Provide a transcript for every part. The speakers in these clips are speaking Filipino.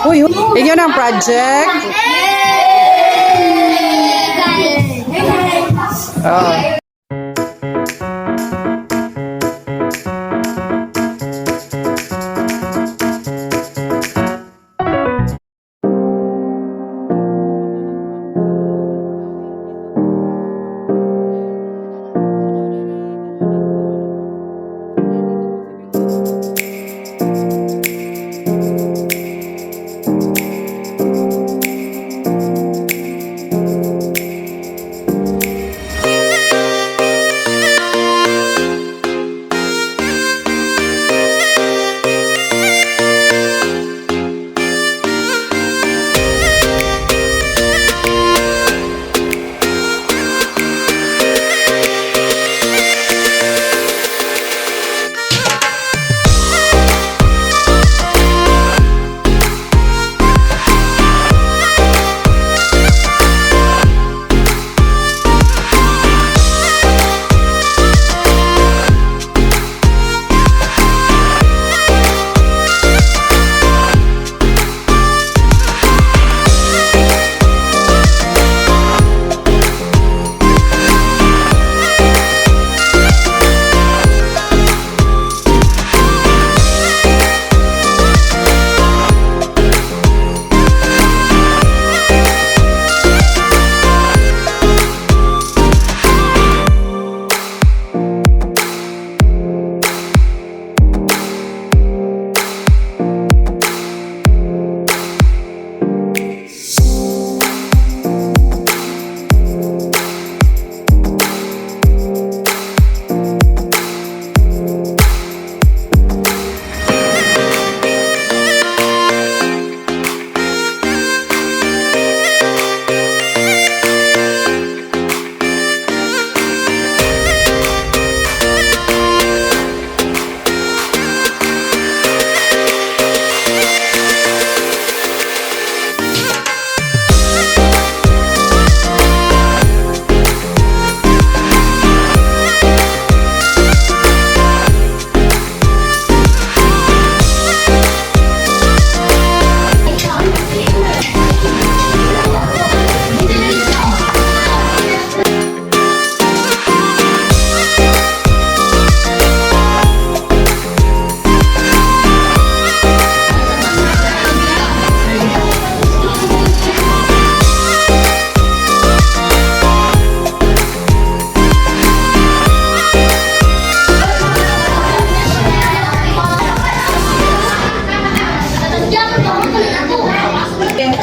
Uy, inyo ng project. Oh.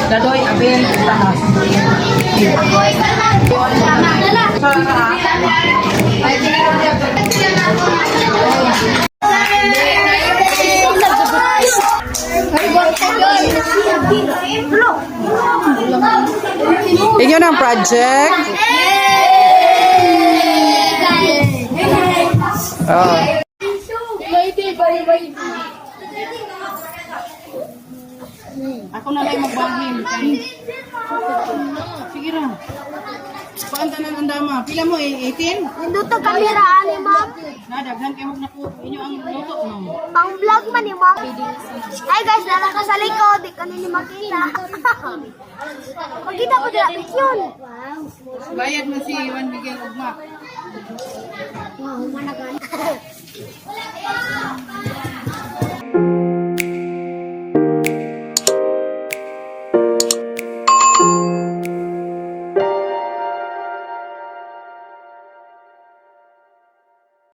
Dadoy, abel, taas. Inyo ng project. Oh. Ako na lang magbahim. Sige na. Paanta na ang dama. Pila mo, 18? Nandito kamera ani ma'am. Nadaghan kayo naku. Inyo ang luto mo. Pang vlog man ni ma'am. Ay guys, dala ka sa likod, di ka nini makita. Makita ko dila yun. Bayad mo si Juan Miguel Ugma. Wow, managan.